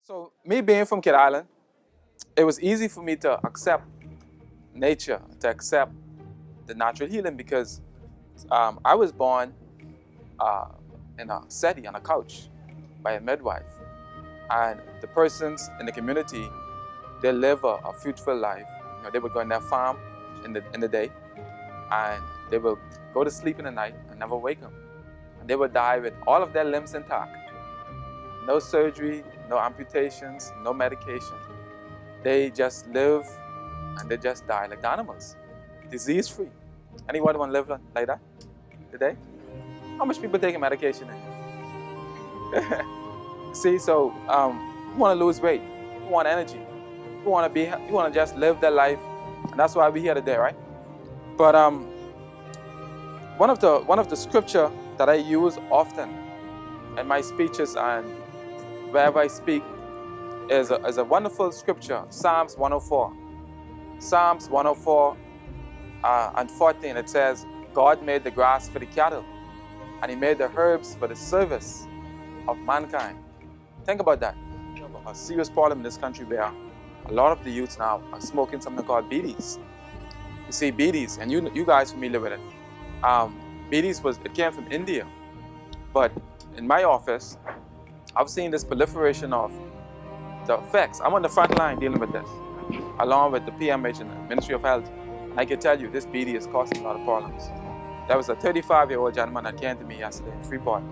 So me being from Kid Island, it was easy for me to accept nature, to accept the natural healing because I was born in a settee on a couch by a midwife, and the persons in the community, they live a fruitful life. You know, they would go in their farm in the day, and they will go to sleep in the night and never wake up, and they would die with all of their limbs intact. No surgery, no amputations, no medication. They just live and they just die like the animals, disease-free. Anyone want to live like that today? How much people taking medication in? See, so you want to lose weight, you want energy, you want to just live their life, and that's why we're here today, right? But one of the scripture that I use often in my speeches and wherever I speak is a wonderful scripture, Psalms 104. Psalms 104 and 14, it says, God made the grass for the cattle, and He made the herbs for the service of mankind. Think about that. We have a serious problem in this country where a lot of the youths now are smoking something called BDs. You see, BDs, and you guys familiar with it. BDs it came from India, but in my office, I've seen this proliferation of the effects. I'm on the front line dealing with this, along with the PMH and the Ministry of Health. I can tell you this BD is causing a lot of problems. There was a 35-year-old gentleman that came to me yesterday in Freeport.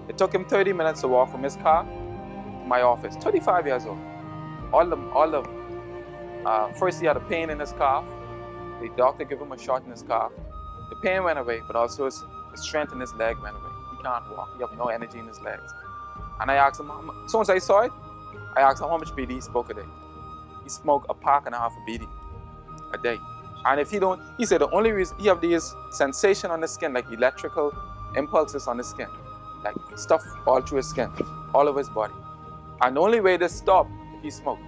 It took him 30 minutes to walk from his car to my office. 35 years old. First he had a pain in his calf. The doctor gave him a shot in his calf. The pain went away, but also his strength in his leg went away. He can't walk. He has no energy in his legs. And I asked him, as soon as I saw it, I asked him how much BD he smoked a day. He smoked a pack and a half of BD a day. And if he don't, he said the only reason he have these sensation on the skin, like electrical impulses on the skin, like stuff all through his skin, all over his body. And the only way this stopped if he smoked.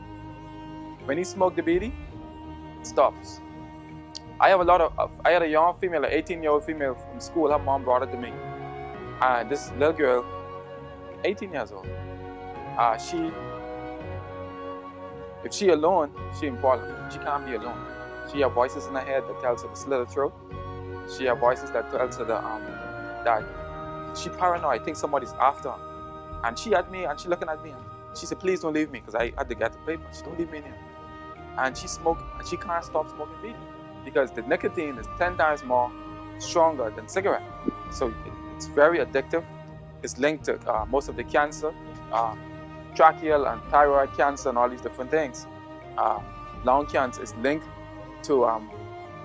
When he smoked the BD, it stops. I had a young female, an 18-year-old female from school. Her mom brought her to me. And this little girl, 18 years old, if she alone, she in problem. She can't be alone. She have voices in her head that tells her to slit her throat. She have voices that tells her that she paranoid, thinks somebody's after her. And she at me, and she looking at me, and she said, please don't leave me, because I had to get the paper. She don't leave me in here. And she smoked, and she can't stop smoking weed, because the nicotine is 10 times more stronger than cigarette. So it's very addictive. It's linked to most of the cancer, tracheal and thyroid cancer and all these different things. Lung cancer is linked to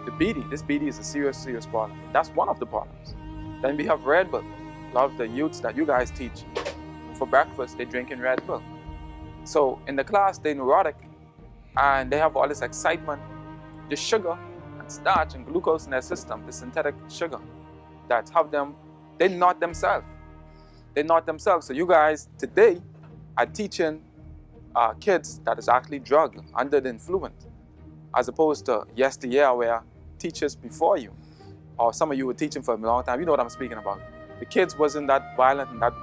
the BD. This BD is a serious, serious problem. That's one of the problems. Then we have Red Bull. A lot of the youths that you guys teach, for breakfast, they're drinking Red Bull. So in the class, they're neurotic, and they have all this excitement, the sugar and starch and glucose in their system, the synthetic sugar, that have them, they're not themselves. They're not themselves. So you guys today are teaching kids that is actually drugged under the influence, as opposed to yesteryear where teachers before you, or some of you were teaching for a long time, you know what I'm speaking about. The kids wasn't that violent and that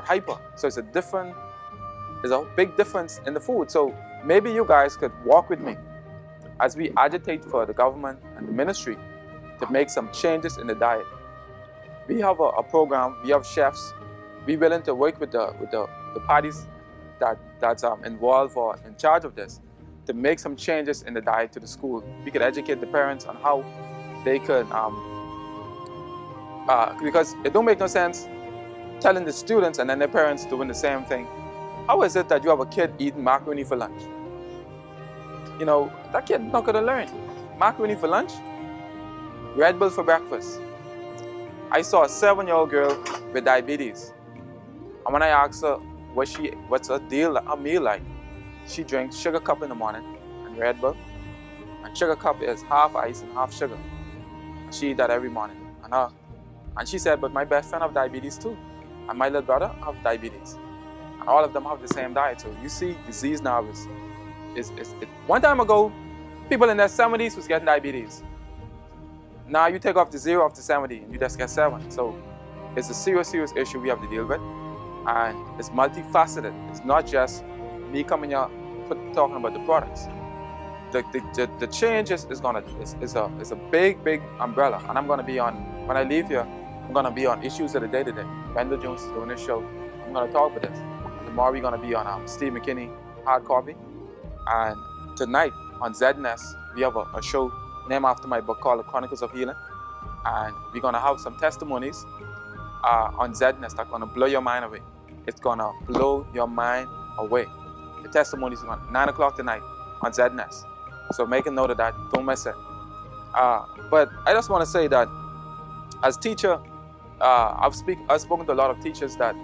hyper. So it's there's a big difference in the food. So maybe you guys could walk with me as we agitate for the government and the ministry to make some changes in the diet. We have a program, we have chefs, we're willing to work with the parties that's involved or in charge of this to make some changes in the diet to the school. We could educate the parents on how they could, because it don't make no sense telling the students and then their parents doing the same thing. How is it that you have a kid eating macaroni for lunch? You know, that kid not gonna learn. Macaroni for lunch, Red Bull for breakfast. I saw a 7-year-old girl with diabetes. And when I asked her what's her meal like, she drinks sugar cup in the morning and Red Bull. And sugar cup is half ice and half sugar. She eat that every morning. And she said, but my best friend have diabetes too. And my little brother have diabetes. And all of them have the same diet. So you see, disease now is one time ago, people in their 70s was getting diabetes. Now you take off the 0 off the 70 and you just get 7. So it's a serious, serious issue we have to deal with. And it's multifaceted. It's not just me coming here talking about the products. The change is a big umbrella, and I'm gonna be on, when I leave here, I'm gonna be on issues of the day today. Wendell Jones is doing this show. I'm gonna talk about this. Tomorrow we're gonna be on Steve McKinney Hard Copy, and tonight on ZNS we have a show named after my book called The Chronicles of Healing, and we're gonna have some testimonies on ZNS that's gonna blow your mind away. It's gonna blow your mind away. The testimonies are on 9 o'clock tonight on ZNS. So make a note of that. Don't miss it. But I just want to say that as teacher, I've spoken to a lot of teachers that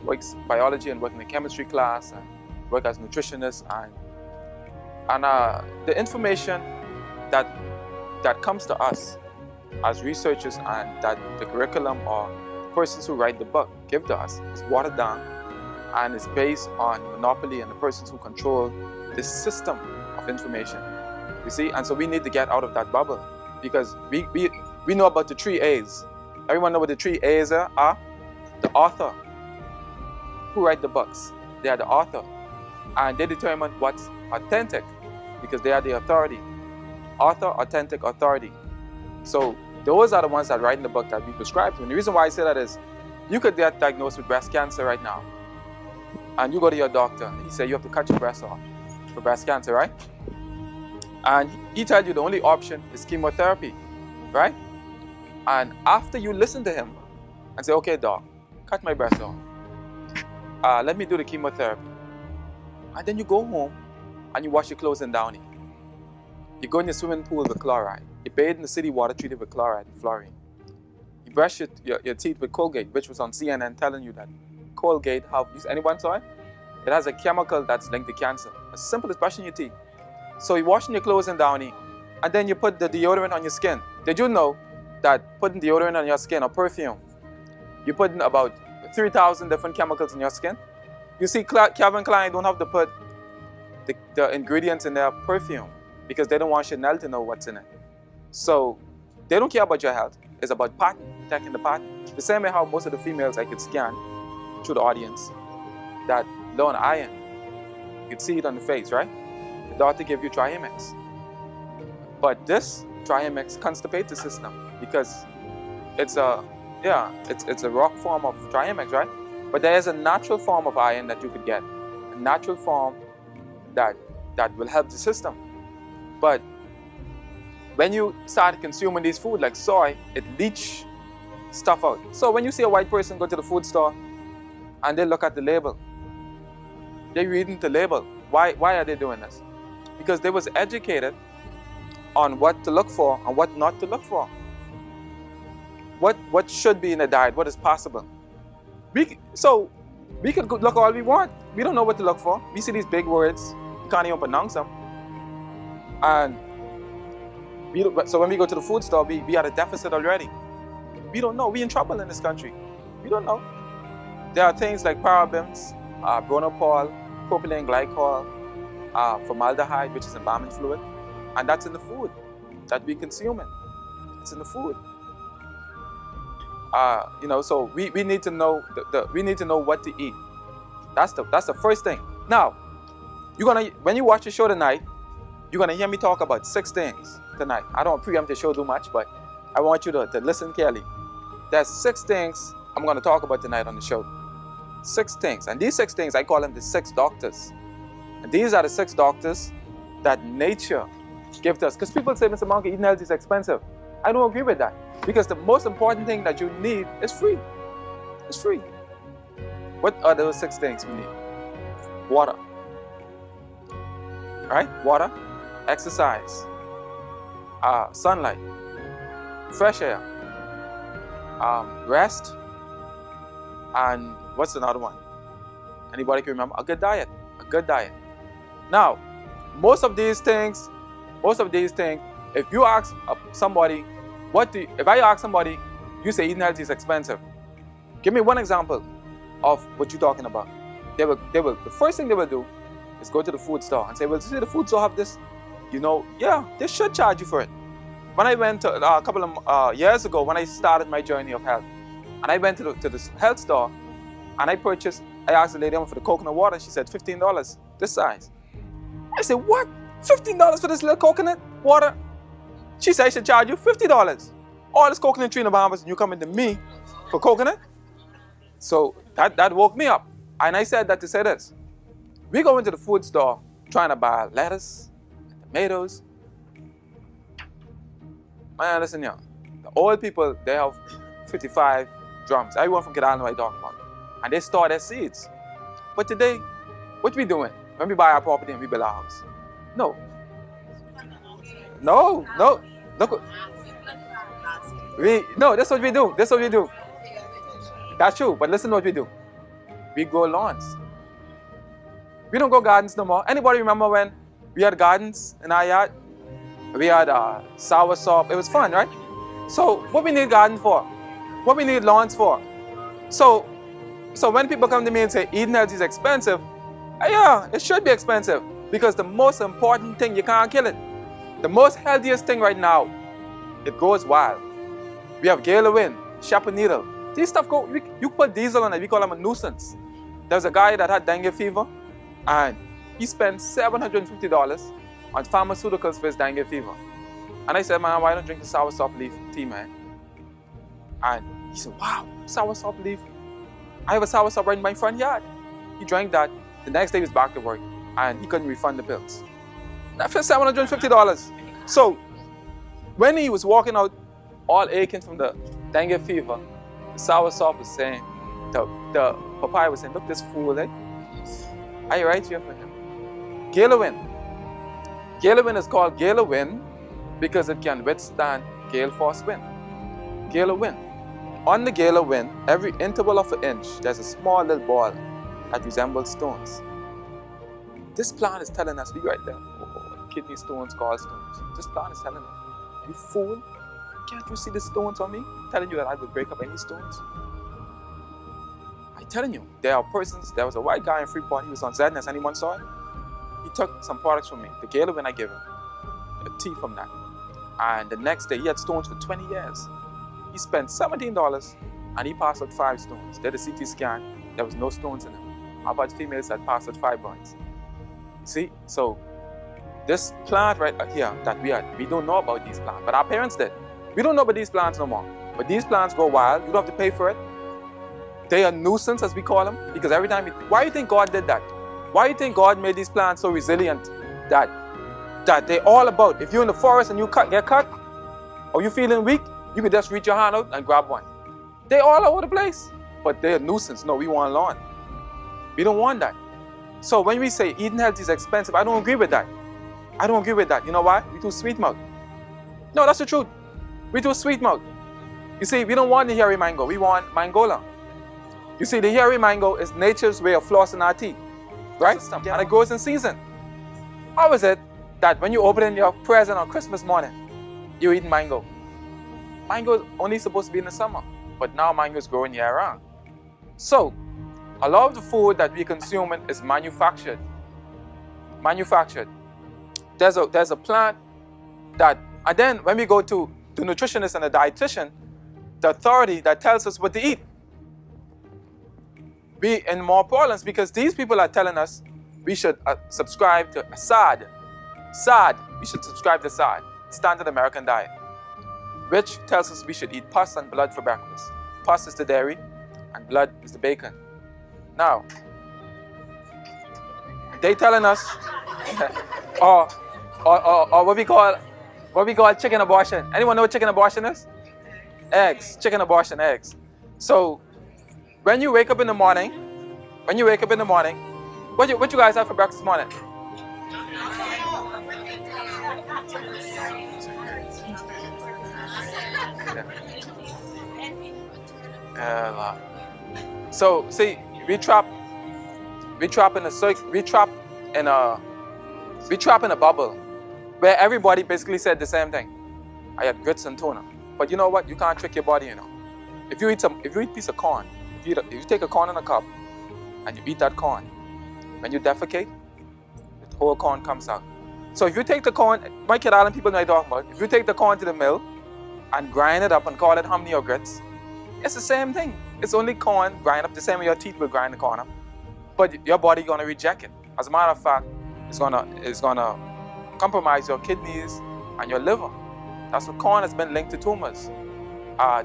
works biology and work in the chemistry class and work as nutritionists, and the information that comes to us as researchers and that the curriculum or persons who write the book give to us is watered down, and it's based on monopoly and the persons who control this system of information. You see, and so we need to get out of that bubble, because we know about the 3 A's. Everyone know what the 3 A's are? The author. Who write the books? They are the author, and they determine what's authentic because they are the authority. Author, authentic, authority. So those are the ones that write in the book that we prescribe to. And the reason why I say that is, you could get diagnosed with breast cancer right now, and you go to your doctor, and he say you have to cut your breast off for breast cancer, right? And he tells you the only option is chemotherapy, right? And after you listen to him and say, okay, doc, cut my breast off, let me do the chemotherapy, and then you go home and you wash your clothes in Downy. You go in your swimming pool with chloride. You bathe in the city water treated with chloride and fluorine. You brush your teeth with Colgate, which was on CNN telling you that Colgate, anyone saw it? It has a chemical that's linked to cancer. As simple as brushing your teeth. So you're washing your clothes in Downy, and then you put the deodorant on your skin. Did you know that putting deodorant on your skin or perfume, you're putting about 3,000 different chemicals in your skin? You see, Calvin Klein don't have to put the ingredients in their perfume because they don't want Chanel to know what's in it. So they don't care about your health. It's about patent, protecting the patent. The same way how most of the females I could scan through the audience that low on iron. You could see it on the face, right? The doctor give you Triamex. But this Triamex constipates the system because it's a rock form of Triamex, right? But there is a natural form of iron that you could get. A natural form that will help the system. But when you start consuming these food like soy, it leach stuff out. So when you see a white person go to the food store and they look at the label, they're reading the label. Why are they doing this? Because they was educated on what to look for and what not to look for. What should be in a diet, what is possible. So we could look all we want. We don't know what to look for. We see these big words, we can't even pronounce them. And so when we go to the food store, we at a deficit already. We don't know. We're in trouble in this country. We don't know. There are things like parabens, bronopol, propylene glycol, formaldehyde, which is embalming fluid, and that's in the food that we consuming. It's in the food. So we need to know we need to know what to eat. That's the first thing. Now, when you watch the show tonight, you're gonna hear me talk about 6 things tonight. I don't preempt the show too much, but I want you to listen carefully. There's 6 things I'm gonna talk about tonight on the show. 6 things, and these 6 things I call them the 6 doctors. And these are the 6 doctors that nature gives us. Because people say, Mr. Moncur, eating healthy is expensive. I don't agree with that. Because the most important thing that you need is free. It's free. What are those 6 things we need? Water. Right? Water, exercise, sunlight, fresh air, rest, and what's another one? Anybody can remember? A good diet. A good diet. Now, most of these things, if you ask somebody, if I ask somebody, you say eating healthy is expensive. Give me one example of what you're talking about. The first thing they will do is go to the food store and say, well, see, the food store have this, yeah, they should charge you for it. When I went to a couple of years ago, when I started my journey of health, and I went to the health store, And I asked the lady for the coconut water. She said $15, this size. I said, what? $15 for this little coconut water? She said, I should charge you $50. All this coconut tree in the Bahamas, and you coming to me for coconut? So that woke me up. And I said that to say this. We go into the food store trying to buy lettuce, tomatoes. Man, listen here. The old people, they have 55 drums. Everyone from Kid Island know what I'm talking about. And they store their seeds. But today, what we doing when we buy our property and we build our house? No. Look. No, that's what we do. That's true, but listen to what we do. We grow lawns. We don't grow gardens no more. Anybody remember when we had gardens in our yard? We had soursop. It was fun, right? So what we need gardens for? What we need lawns for? So when people come to me and say eating healthy is expensive, yeah, it should be expensive because the most important thing, you can't kill it. The most healthiest thing right now, it goes wild. We have gale of wind, shepherd needle. These stuff you put diesel on it, we call them a nuisance. There's a guy that had dengue fever and he spent $750 on pharmaceuticals for his dengue fever. And I said, man, why don't you drink the soursop leaf tea, man? And he said, wow, soursop leaf. I have a soursop right in my front yard. He drank that. The next day he was back to work and he couldn't refund the pills. That for $750. So when he was walking out all aching from the dengue fever, the soursop was saying, the papaya was saying, look, this fool, eh? Are you right here for him? Gale of wind. Gale of wind is called gale of wind because it can withstand gale force wind. Gale of wind. On the gale of wind, every interval of an inch, there's a small little ball that resembles stones. This plant is telling us, right there, kidney stones, gallstones. This plant is telling us, you fool, can't you see the stones on me? I'm telling you that I will break up any stones. I'm telling you, there are persons, there was a white guy in Freeport, he was on Zedness, anyone saw it? He took some products from me, the gale of wind I gave him, a tea from that. And the next day, he had stones for 20 years. He spent $17 and he passed out 5 stones. Did a CT scan, there was no stones in him. How about females that passed out fibroids? See, so this plant right here that we don't know about these plants, but our parents did. We don't know about these plants no more. But these plants go wild, you don't have to pay for it. They are nuisance, as we call them, because every time why do you think God did that? Why do you think God made these plants so resilient that they're all about, if you're in the forest and you get cut, or you're feeling weak, you can just reach your hand out and grab one. They're all over the place, but they're a nuisance. No, we want lawn. We don't want that. So when we say eating healthy is expensive, I don't agree with that. I don't agree with that. You know why? We too sweet mouth. No, that's the truth. We too sweet mouth. You see, we don't want the hairy mango. We want mangola. You see, the hairy mango is nature's way of flossing our teeth, right? And it grows in season. How is it that when you open in your present on Christmas morning, you're eating mango? Mango is only supposed to be in the summer, but now mango is growing year round. So, a lot of the food that we consume is manufactured. There's a plant that, and then when we go to the nutritionist and the dietitian, the authority that tells us what to eat, we in more problems because these people are telling us we should subscribe to SAD. We should subscribe to SAD, Standard American Diet, which tells us we should eat pus and blood for breakfast. Pus is the dairy and blood is the bacon. Now, they telling us, or what we call chicken abortion. Anyone know what chicken abortion is? Eggs, chicken abortion, eggs. So, when you wake up in the morning, what you guys have for breakfast this morning? So see, we trap in a bubble where everybody basically said the same thing. I had grits and tuna, but you know what? You can't trick your body, you know. If you eat a piece of corn, if you take a corn in a cup and you eat that corn, when you defecate, the whole corn comes out. So if you take the corn, my Kid Island people know what I'm talking about. If you take the corn to the mill and grind it up and call it hominy or grits, it's the same thing. It's only corn grind up the same way your teeth will grind the corn up. But your body gonna reject it. As a matter of fact, it's gonna compromise your kidneys and your liver. That's what corn has been linked to tumors.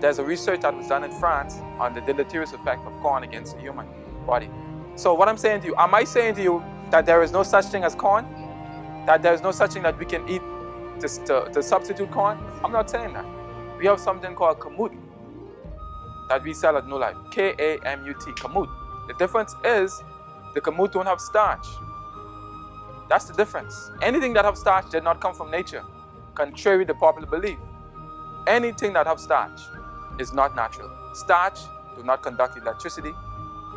There's a research that was done in France on the deleterious effect of corn against the human body. So what I'm saying to you, am I saying to you that there is no such thing as corn? That there is no such thing that we can eat to substitute corn? I'm not saying that. We have something called kamut that we sell at Newlife. K-A-M-U-T, kamut. The difference is the kamut don't have starch. That's the difference. Anything that have starch did not come from nature, contrary to popular belief. Anything that have starch is not natural. Starch do not conduct electricity.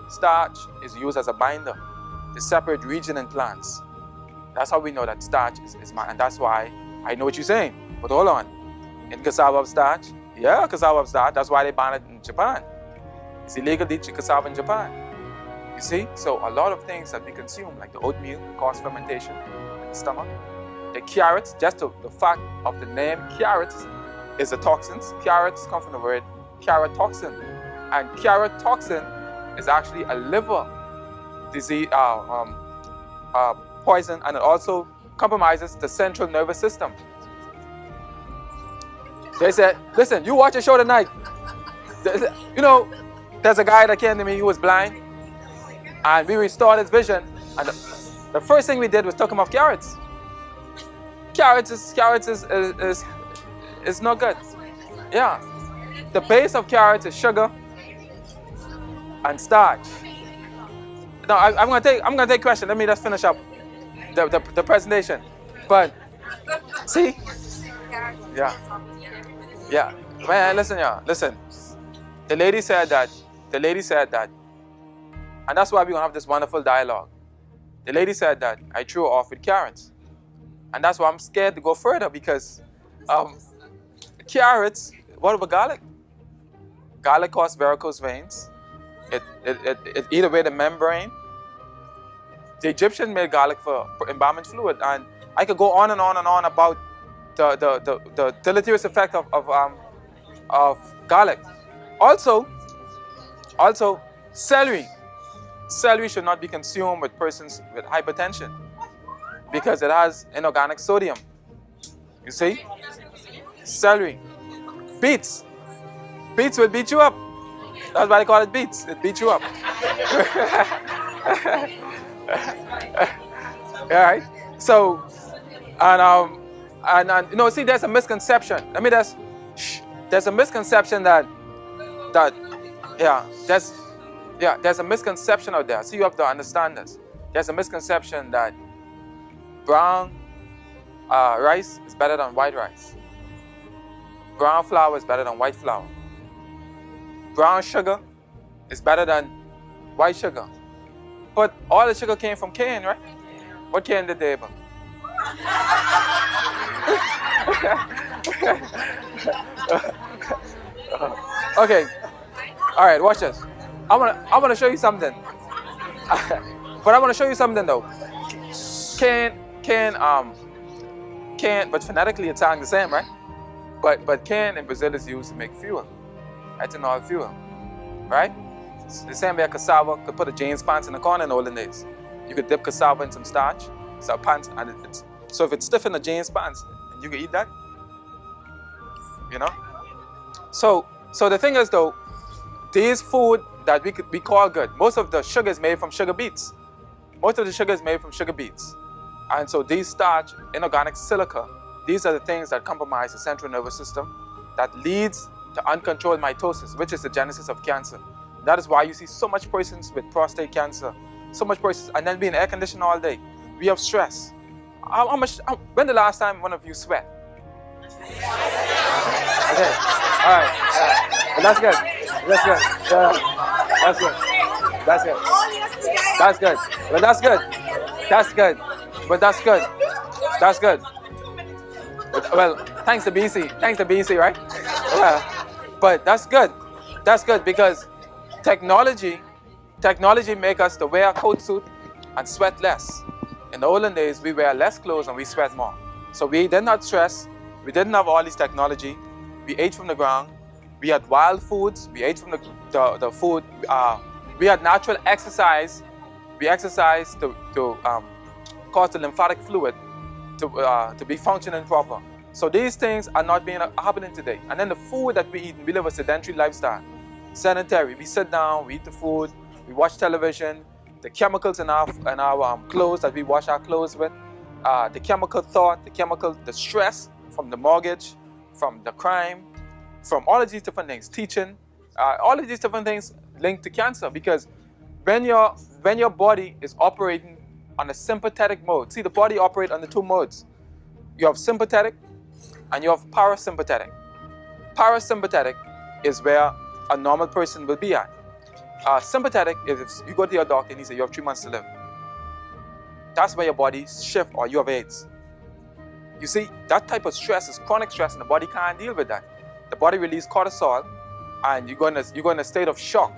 Starch is used as a binder to separate region in plants. That's how we know that starch is and that's why I know what you're saying. But hold on. In cassava of starch? Yeah, cassava of starch. That's why they ban it in Japan. It's illegal to eat cassava in Japan. You see? So a lot of things that we consume, like the oatmeal, cause fermentation in the stomach. The carrots, just the fact of the name carrots is a toxins. Carrots come from the word carotoxin. And carotoxin is actually a liver disease, poison, and it also compromises the central nervous system. They said, listen, you watch a show tonight. You know, there's a guy that came to me who was blind, and we restored his vision. And the first thing we did was took him off carrots. Carrots is not good. Yeah, the base of carrots is sugar and starch. Now I'm gonna take question. Let me just finish up the presentation. But see, yeah. Man, listen. The lady said that, and that's why we're gonna have this wonderful dialogue. The lady said that I threw her off with carrots, and that's why I'm scared to go further because carrots. What about garlic? Garlic causes varicose veins. It eat away the membrane. The Egyptians made garlic for embalming fluid, and I could go on and on and on about the deleterious effect of garlic. Also, celery. Celery should not be consumed with persons with hypertension because it has inorganic sodium. You see? Celery. Beets. Beets will beat you up. That's why they call it beets. It beats you up. Alright? So, and you know, see, there's a misconception. There's a misconception there's a misconception out there. So you have to understand this. There's a misconception that brown rice is better than white rice. Brown flour is better than white flour. Brown sugar is better than white sugar. But all the sugar came from cane, right? What cane did they eat? Okay. All right, watch this. I wanna show you something. But I wanna show you something though. Cane, but phonetically it sounds the same, right? But cane in Brazil is used to make fuel, ethanol fuel, right? It's the same way cassava could put a jeans pants in the corn in the olden days. You could dip cassava in some starch, so pants, and so if it's stiff in the jeans pants, you can eat that. You know. So the thing is though, these food that we call good, most of the sugar is made from sugar beets. Most of the sugar is made from sugar beets, and so these starch, inorganic silica, these are the things that compromise the central nervous system, that leads to uncontrolled mitosis, which is the genesis of cancer. That is why you see so much persons with prostate cancer, so much persons, and then being air conditioned all day. We have stress. When the last time one of you sweat? Okay, all right. But that's good. That's good. That's good. That's good. That's good. But that's good. That's good. But that's good. That's good. Well, thanks to BC. Thanks to BC, right? Yeah. But that's good. That's good because technology make us to wear a coat suit and sweat less. In the olden days, we wear less clothes and we sweat more. So we did not stress. We didn't have all this technology. We ate from the ground. We had wild foods. We ate from the food. We had natural exercise. We exercised to cause the lymphatic fluid to be functioning proper. So these things are not being happening today. And then the food that we eat, we live a sedentary lifestyle. Sedentary. We sit down, we eat the food, we watch television, the chemicals in our clothes that we wash our clothes with, the chemical thought, the stress from the mortgage, from the crime, from all of these different things, teaching, all of these different things linked to cancer. Because when your body is operating on a sympathetic mode, see, the body operates on the two modes. You have sympathetic and you have parasympathetic. Parasympathetic is where a normal person will be at. Sympathetic is if you go to your doctor and he says you have 3 months to live. That's where your body shifts, or you have AIDS. You see, that type of stress is chronic stress, and the body can't deal with that. The body releases cortisol, and you go in a state of shock.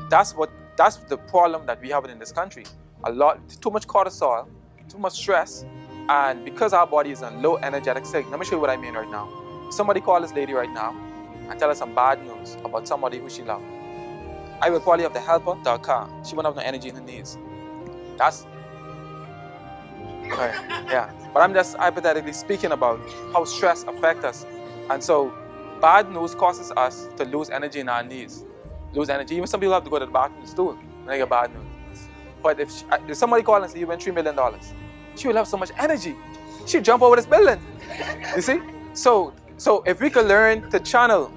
That's the problem that we have in this country. Too much cortisol, too much stress, and because our body is in low energetic state. Let me show you what I mean right now. Somebody call this lady right now and tell her some bad news about somebody who she loves. I will probably have to help her to her car. She won't have no energy in her knees. That's right, yeah. But I'm just hypothetically speaking about how stress affects us. And so bad news causes us to lose energy in our knees. Lose energy. Even some people have to go to the bathroom stool when they get bad news. But if somebody called and say you win $3 million, she will have so much energy. She'll jump over this building. You see? So if we could learn to channel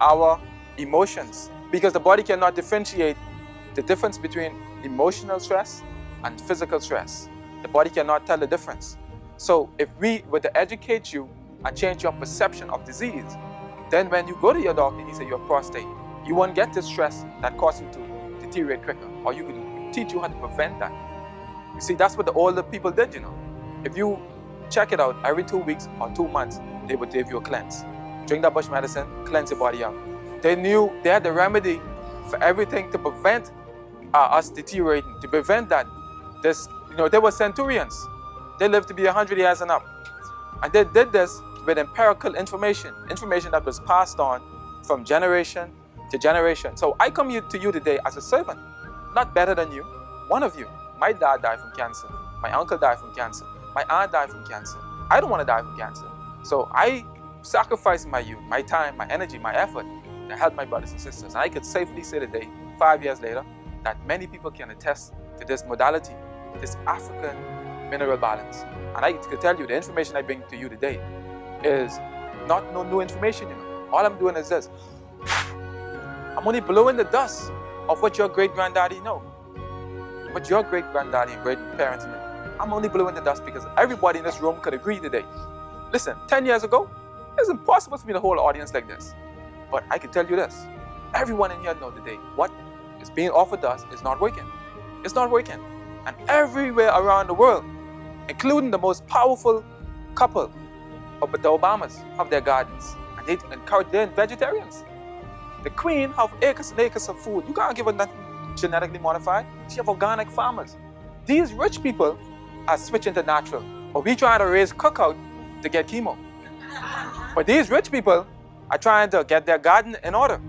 our emotions, because the body cannot differentiate the difference between emotional stress and physical stress. The body cannot tell the difference. So if we were to educate you and change your perception of disease, then when you go to your doctor and he says you have prostate, you won't get the stress that causes you to deteriorate quicker, or you can teach you how to prevent that. You see, that's what the older people did, you know. If you check it out, every 2 weeks or 2 months, they would give you a cleanse. Drink that bush medicine, cleanse your body out. They knew they had the remedy for everything to prevent us deteriorating, to prevent that. They were centurions. They lived to be 100 years and up. And they did this with empirical information that was passed on from generation to generation. So I come to you today as a servant, not better than you, one of you. My dad died from cancer. My uncle died from cancer. My aunt died from cancer. I don't want to die from cancer. So I sacrifice my youth, my time, my energy, my effort to help my brothers and sisters. And I could safely say today, 5 years later, that many people can attest to this modality, this African mineral balance. And I can tell you, the information I bring to you today is not no new information, you know. All I'm doing is this. I'm only blowing the dust of what your great-granddaddy know. What your great-granddaddy and great-parents know. I'm only blowing the dust because everybody in this room could agree today. Listen, 10 years ago, it's impossible for me to hold an audience like this. But I can tell you this. Everyone in here knows today what is being offered to us is not working. It's not working. And everywhere around the world, including the most powerful couple, the Obamas, have their gardens. And they encourage, they're vegetarians. The Queen have acres and acres of food. You can't give her nothing genetically modified. She have organic farmers. These rich people are switching to natural. But we trying to raise cookout to get chemo. But these rich people are trying to get their garden in order.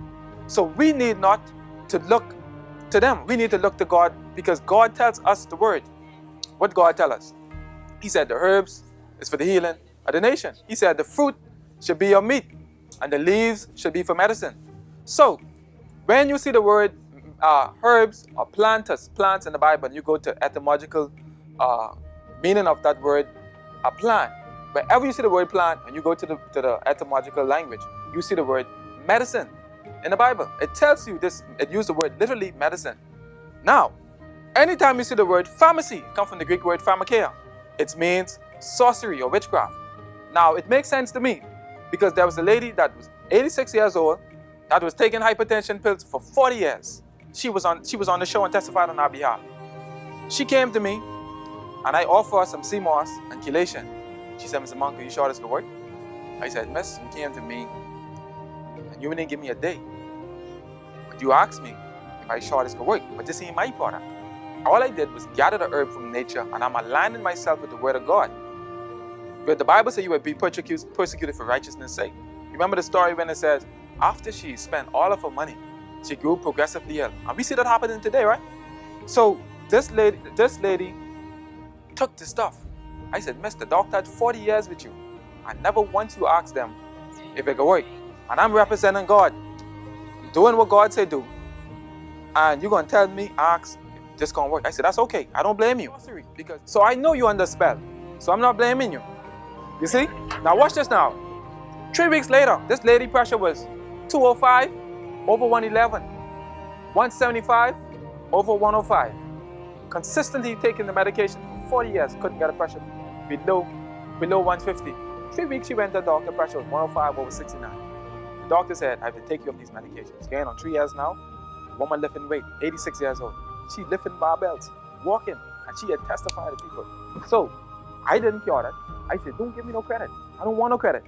So we need not to look to them. We need to look to God, because God tells us the word. What God tells us? He said the herbs is for the healing of the nation. He said the fruit should be your meat and the leaves should be for medicine. So when you see the word herbs or plants in the Bible, you go to etymological meaning of that word, a plant. Wherever you see the word plant and you go to the etymological language, you see the word medicine in the Bible. It tells you this, it uses the word literally medicine. Now, anytime you see the word pharmacy, it comes from the Greek word pharmakeia. It means sorcery or witchcraft. Now, it makes sense to me because there was a lady that was 86 years old that was taking hypertension pills for 40 years. She was on the show and testified on our behalf. She came to me and I offered her some sea moss and chelation. She said, Mr. Moncur, you sure this could work? I said, Miss, you came to me and you didn't give me a day. But you asked me if I sure this could work. But this ain't my product. All I did was gather the herb from nature and I'm aligning myself with the word of God. But the Bible says you will be persecuted for righteousness' sake. You remember the story when it says, after she spent all of her money, she grew progressively ill. And we see that happening today, right? So this lady took the stuff. I said, Miss, the doctor had 40 years with you. And never once you asked them if it could work. And I'm representing God, doing what God said do. And you're going to tell me, ask, if this going to work. I said, that's okay. I don't blame you. So I know you're under spell. So I'm not blaming you. You see? Now watch this now. 3 weeks later, this lady pressure was 205 over 111. 175 over 105. Consistently taking the medication for 40 years. Couldn't get a pressure below 150. 3 weeks she went to the doctor, pressure was 105 over 69. The doctor said, I have to take you off these medications. Going on 3 years now. Woman lifting weight, 86 years old. She lifting barbells, walking, and she had testified to people. So I didn't cure that. I said, don't give me no credit. I don't want no credit.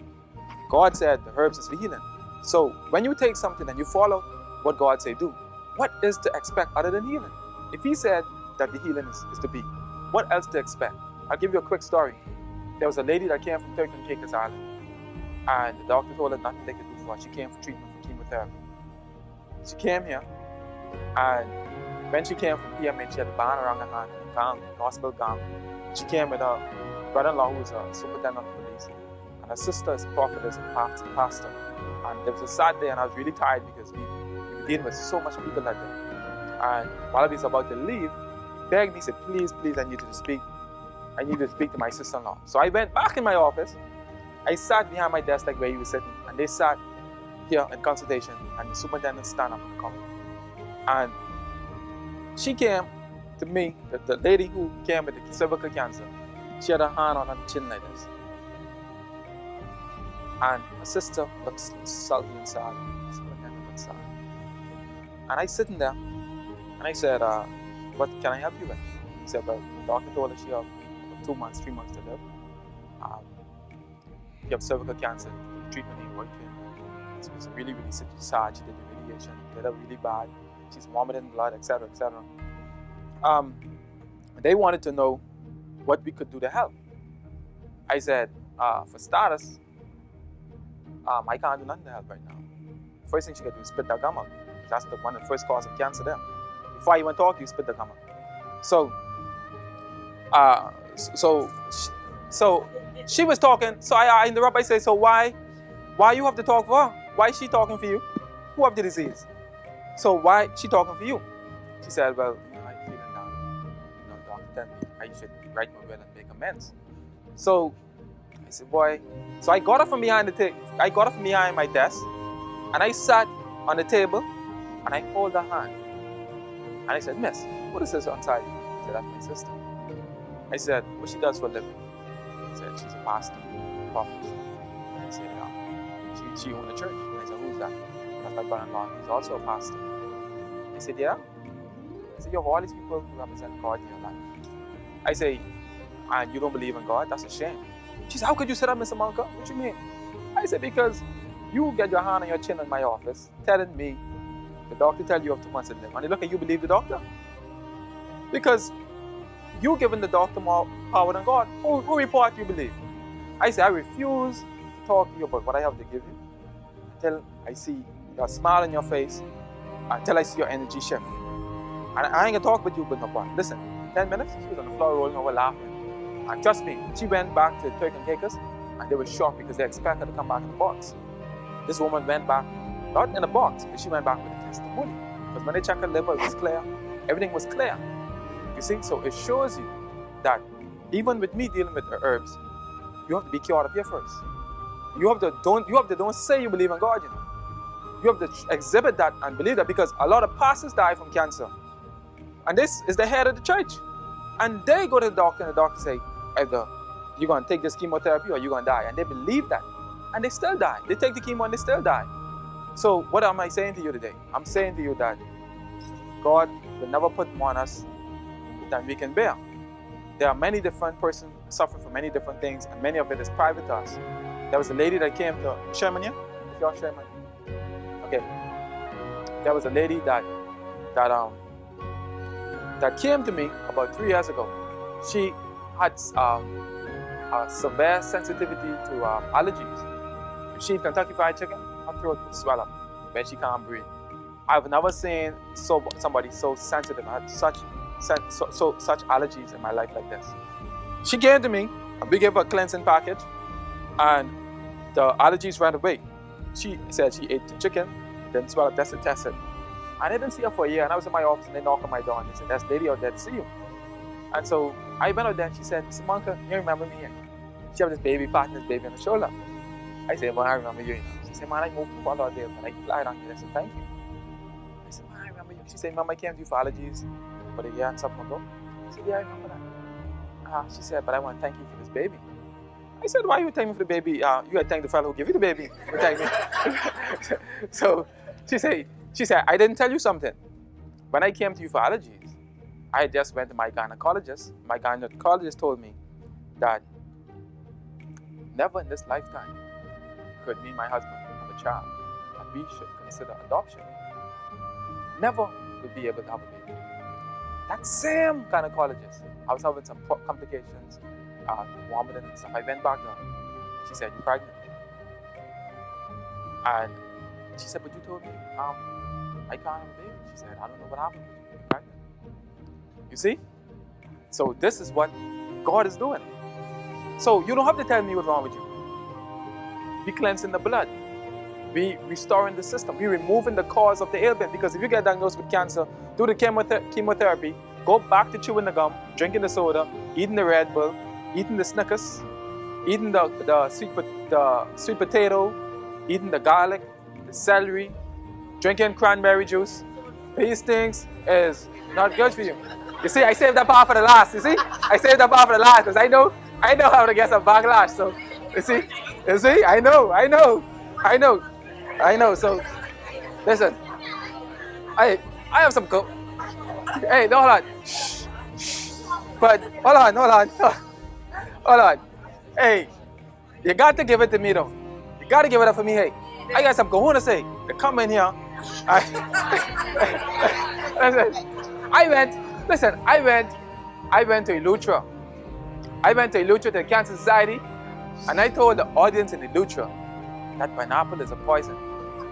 God said the herbs is for healing. So when you take something and you follow what God say do, what is to expect other than healing? If he said that the healing is to be, what else to expect? I'll give you a quick story. There was a lady that came from Turkey and Island, and the doctor told her nothing they could do for her. She came for treatment for chemotherapy. She came here, and when she came from PMH, she had a band around her hand, gown, gospel gown. She came with her brother-in-law, who was a superintendent of police, and her sister is a prophetess and pastor. And there was a sad day, and I was really tired because we were dealing with so much people that day. And while I was about to leave, he begged me, he said, please, I need you to speak. I need to speak to my sister-in-law. So I went back in my office. I sat behind my desk like where he was sitting, and they sat here in consultation, and the superintendent stand up and come. And she came to me, the lady who came with the cervical cancer. She had her hand on her chin like this. And my sister looks sulky and sad. The superintendent looks sad. And I sitting there, and I said, what can I help you with? He said, well, the doctor told her she had 2 months, 3 months to live. You have cervical cancer, the treatment ain't working. It's really, really sad. She did the radiation, did her really bad. She's vomiting blood, etc., etc. They wanted to know what we could do to help. I said, for starters, I can't do nothing to help right now. First thing she could do is spit that gum out. That's one of the first cause of cancer there. Before I even talk to you, spit the gum out. So she was talking, so I interrupt, I say, so why you have to talk for her? Why is she talking for you? Who have the disease? So why she talking for you? She said, well, I'm feeling down. Doctor tell me I should write my will and make amends. So I said, boy. So I got her from behind my desk, and I sat on the table, and I hold her hand. And I said, Miss, what is this on side? She said, that's my sister. I said, what she does for a living? She said, she's a pastor, prophet. I said, yeah. She owns a church. I said, who's that? That's my brother-in-law. He's also a pastor. I said, yeah. I said, you have all these people who represent God in your life. I say, and you don't believe in God? That's a shame. She said, how could you say that, Mr. Moncur? What you mean? I said, because you get your hand on your chin in my office telling me the doctor tell you have 2 months to live. And they look at you, believe the doctor? Because you giving the doctor more power than God. Who report you believe? I say, I refuse to talk to you about what I have to give you until I see your smile on your face, until I see your energy shift. And I ain't gonna talk with you but no problem. Listen, in 10 minutes, she was on the floor rolling over laughing. And trust me, she went back to Turkey and Caicos, and they were shocked because they expected her to come back in the box. This woman went back, not in a box, but she went back with a testimony. Because when they checked her liver, it was clear. Everything was clear. You see, so it shows you that even with me dealing with the herbs, you have to be cured up here first. You have to don't say you believe in God, You have to exhibit that and believe that, because a lot of pastors die from cancer. And this is the head of the church. And they go to the doctor, and the doctor say, either you're going to take this chemotherapy or you're going to die. And they believe that. And they still die. They take the chemo and they still die. So what am I saying to you today? I'm saying to you that God will never put more on us than we can bear. There are many different persons suffering from many different things, and many of it is private to us. There was a lady that came to Sherman here. If you're Sherman. Okay. There was a lady that came to me about 3 years ago. She had a severe sensitivity to allergies. she eat Kentucky Fried Chicken, her throat would swell up when she can't breathe. I've never seen somebody so sensitive. I had such allergies in my life like this. She came to me, and we gave her a cleansing package, and the allergies ran away. She said she ate the chicken, then swell up, that's the test it. I didn't see her for a year, and I was in my office, and they knocked on my door, and they said, "That's lady out there to see you." And so I went out there, and she said, "Mr. Moncur, you remember me?" And she had this baby, patting this baby on the shoulder. I said, "Well, I remember you." She said, "Man, I moved from all out there, but I fly down here." I said, "Thank you." I said, "Man, I remember you." She said, "Mama, I came to you for allergies for a year and something ago." I said, "Yeah, I remember that." She said, "But I want to thank you for this baby." I said, "Why you thank me for the baby? You got to thank the fellow who gave you the baby. You thank me." So she said, "I didn't tell you something. When I came to you for allergies, I just went to my gynecologist. My gynecologist told me that never in this lifetime could me and my husband have a child, and we should consider adoption. Never would be able to have a baby." That same gynecologist, I was having some complications, vomiting and stuff. I went back there. She said, "You're pregnant." And she said, "But you told me I can't have a baby." She said, "I don't know what happened, but you're pregnant." You see? So this is what God is doing. So you don't have to tell me what's wrong with you. We cleansing the blood. We restoring the system. We removing the cause of the ailment. Because if you get diagnosed with cancer, do the chemotherapy, go back to chewing the gum, drinking the soda, eating the Red Bull, eating the Snickers, eating the sweet potato, eating the garlic, the celery, drinking cranberry juice. These things is not good for you. You see, I saved that part for the last. You see, I saved that part for the last because I know how to get some backlash. So, you see, I know. So, listen, I have some go. Hey, no, hold on. Shh. But hold on. Hey, you got to give it to me though. You got to give it up for me. Hey, I got some kahuna say to come in here. I went to Eleuthera. I went to Eleuthera to the Cancer Society, and I told the audience in Eleuthera that pineapple is a poison.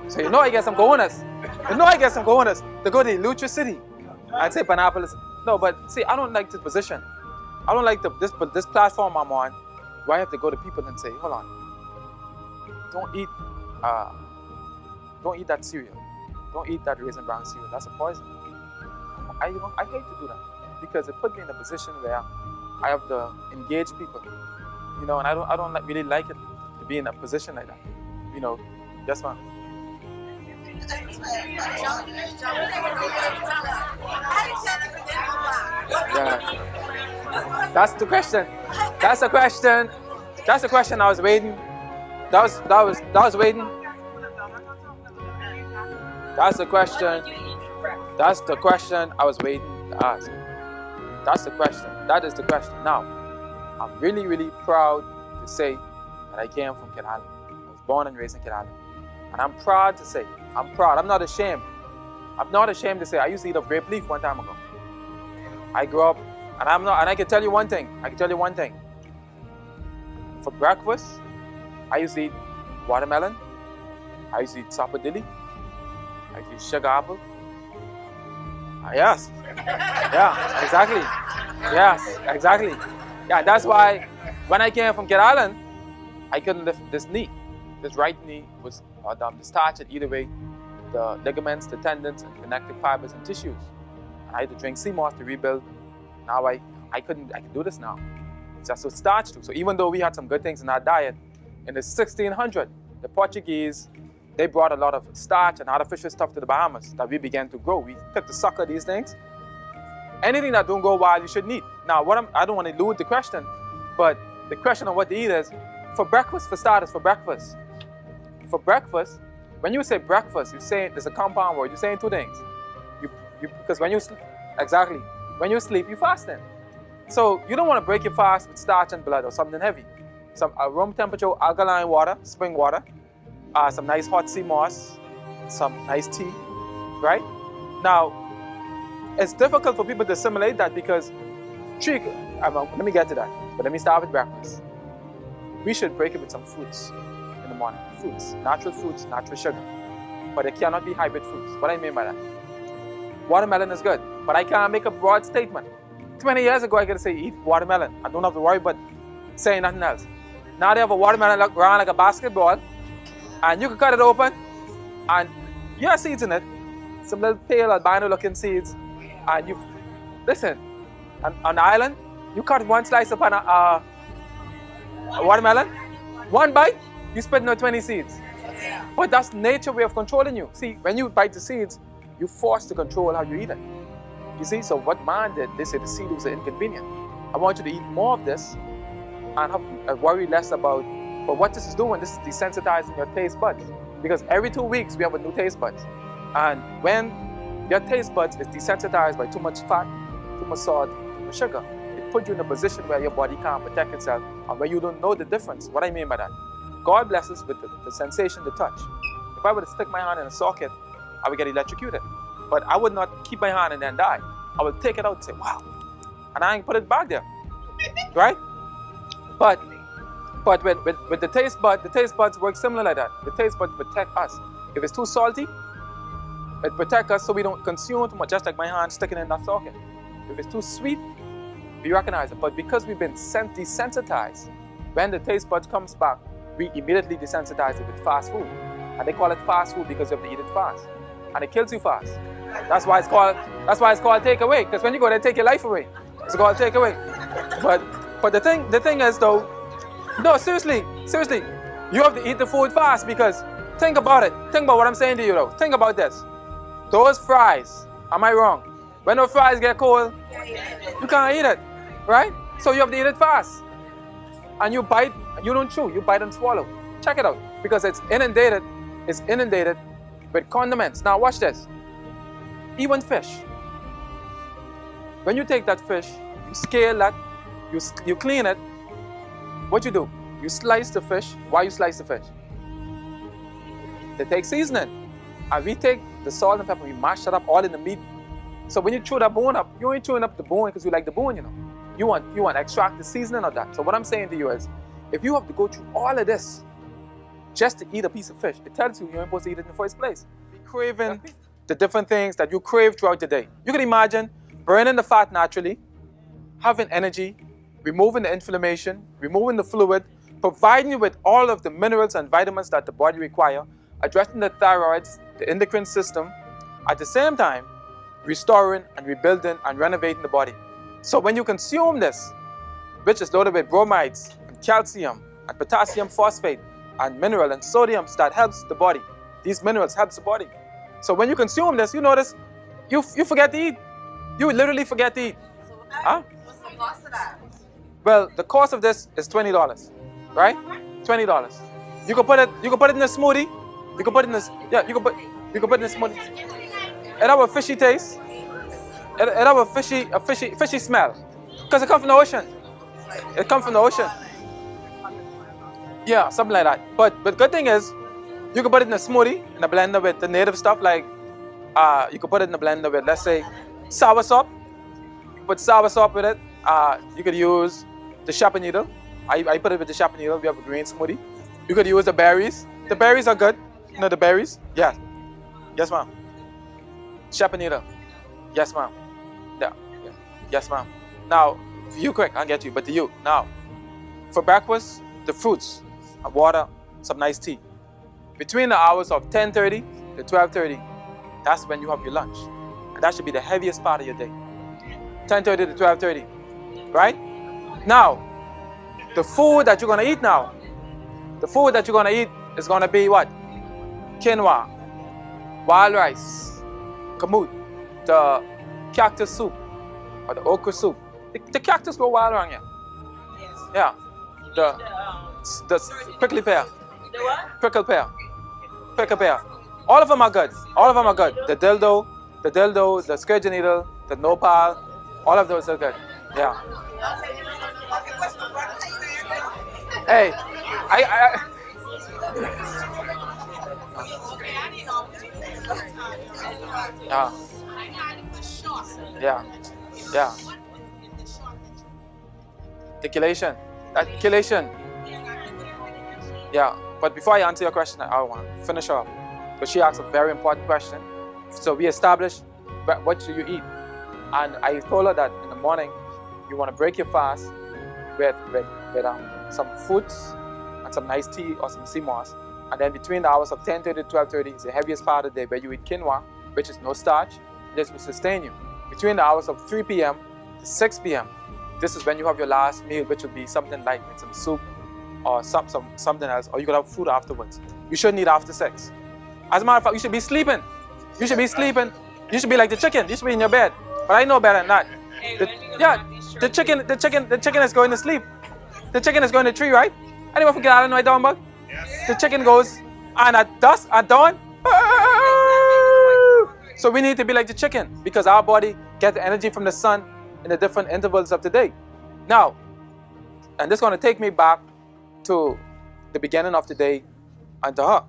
So you know I get some cojones. To go to Eleuthera City and say pineapple is... No, but see, I don't like this position. I don't like this platform I'm on, where I have to go to people and say, "Hold on, don't eat that cereal. Don't eat that Raisin Bran cereal. That's a poison." I hate to do that because it put me in a position where I have to engage people, and I don't really like it to be in a position like that, Yes, ma'am. Yeah. That's the question. That's the question I was waiting. That was waiting. That's the question I was waiting to ask. That's the question. That is the question. Now, I'm really, really proud to say that I came from Kid Island. I was born and raised in Kid Island. And I'm proud to say, I'm not ashamed. I'm not ashamed to say I used to eat a grape leaf one time ago. I grew up, and I can tell you one thing. For breakfast, I used to eat watermelon. I used to eat supper Deli. I used to eat sugar apple. Yes. Yeah, exactly. Yes, exactly. Yeah, that's why when I came from Kid Island, I couldn't lift this knee. This right knee was the starch had eat away the ligaments, the tendons, and connective fibers and tissues. And I had to drink sea moss to rebuild. Now I can do this now. It's just so starch too. So even though we had some good things in our diet, in the 1600s, the Portuguese, they brought a lot of starch and artificial stuff to the Bahamas that we began to grow. We took the sucker these things. Anything that don't go wild, you shouldn't eat. Now, I don't want to elude the question, but the question of what to eat is, for breakfast, for starters, for breakfast. For breakfast, when you say breakfast, you're saying, there's a compound word, you're saying two things. Because when you sleep, exactly, when you sleep, you're fasting. So you don't want to break your fast with starch and blood or something heavy. Some room temperature alkaline water, spring water, some nice hot sea moss, some nice tea, right? Now, it's difficult for people to assimilate that because let me get to that, but let me start with breakfast. We should break it with some fruits. in the morning. Fruits, natural sugar. But it cannot be hybrid fruits. What I mean by that? Watermelon is good, but I can't make a broad statement. 20 years ago, I could say eat watermelon. I don't have to worry about saying nothing else. Now they have a watermelon round like a basketball, and you can cut it open, and you have seeds in it. Some little pale albino looking seeds. And you, listen, on the island, you cut one slice upon a watermelon, one bite, you spit out 20 seeds. But that's nature's way of controlling you. See, when you bite the seeds, you're forced to control how you eat it. You see, so what man did, they said the seed was inconvenient. I want you to eat more of this and worry less about, but what this is doing, this is desensitizing your taste buds. Because every 2 weeks, we have a new taste buds. And when your taste buds is desensitized by too much fat, too much salt, too much sugar, it puts you in a position where your body can't protect itself and where you don't know the difference. What I mean by that? God bless us with the sensation, the touch. If I were to stick my hand in a socket, I would get electrocuted. But I would not keep my hand and then die. I would take it out and say, wow. And I ain't put it back there. Right? But with the taste buds work similar like that. The taste buds protect us. If it's too salty, it protects us so we don't consume too much, just like my hand sticking in that socket. If it's too sweet, we recognize it. But because we've been desensitized, when the taste bud comes back, we immediately desensitize it with fast food. And they call it fast food because you have to eat it fast. And it kills you fast. That's why it's called takeaway. Because when you go there, take your life away. It's called takeaway. But the thing is though, no, seriously, you have to eat the food fast because think about it. Think about what I'm saying to you though. Think about this. Those fries, am I wrong? When those fries get cold, you can't eat it, right? So you have to eat it fast. And you bite, you don't chew, you bite and swallow. Check it out, because it's inundated with condiments. Now watch this. Even fish. When you take that fish, you scale that, you clean it, what you do? You slice the fish. Why you slice the fish? They take seasoning. And we take the salt and pepper, we mash that up all in the meat. So when you chew that bone up, you ain't chewing up the bone because you like the bone, you know. You want to extract the seasoning of that. So what I'm saying to you is, if you have to go through all of this just to eat a piece of fish, it tells you you're supposed to eat it in the first place. Be craving the different things that you crave throughout the day. You can imagine burning the fat naturally, having energy, removing the inflammation, removing the fluid, providing you with all of the minerals and vitamins that the body requires, addressing the thyroids, the endocrine system, at the same time, restoring and rebuilding and renovating the body. So when you consume this, which is loaded with bromides, and calcium, and potassium phosphate, and mineral and sodium that helps the body. These minerals helps the body. So when you consume this, you notice, you forget to eat. You literally forget to eat. Huh? What's the cost of that? Well, the cost of this is $20, right? $20. You can put it in a smoothie. You can put it in this. Yeah, you can put it in a smoothie. It have a fishy taste. It have a fishy smell, because it comes from the ocean. It comes from the ocean. Yeah, something like that. But good thing is, you can put it in a smoothie, in a blender with the native stuff like, you can put it in a blender with, let's say, soursop. You put soursop with it. You could use the shepherd needle. I put it with the shepherd needle. We have a green smoothie. You could use the berries. The berries are good. You know the berries? Yeah. Yes, ma'am. Shepherd needle. Yes, ma'am. Yeah. Yes, ma'am. Now, for you quick, I'll get you, but to you. Now, for breakfast, the fruits, water, some nice tea. Between the hours of 10:30 to 12:30, that's when you have your lunch. And that should be the heaviest part of your day. 10:30 to 12:30, right? Now, the food that you're going to eat now, is going to be what? Quinoa, wild rice, kamut, the cactus soup, or the okra soup. The cactus grow wild around here. Yes. Yeah. The prickly pear. The what? Prickle pear. All of them are good. The dildo, the scourge needle, the nopal, all of those are good. Yeah. Hey, Yeah. Chelation. Yeah. But before I answer your question, I want to finish up. But she asked a very important question. So we established what should you eat. And I told her that in the morning, you want to break your fast with some fruits and some nice tea or some sea moss. And then between the hours of 10:30 to 12:30 is the heaviest part of the day where you eat quinoa, which is no starch. This will sustain you. Between the hours of 3 p.m. to 6 p.m., this is when you have your last meal, which will be something like some soup or something else, or you could have food afterwards. You shouldn't eat after 6. As a matter of fact, you should be sleeping. You should be sleeping. You should be like the chicken. You should be in your bed. But I know better than that. The chicken is going to sleep. The chicken is going to tree, right? Anyone forget Alan right down, bug? Yes. The chicken goes, and at dawn, so we need to be like the chicken because our body gets the energy from the sun in the different intervals of the day. Now, and this is going to take me back to the beginning of the day and to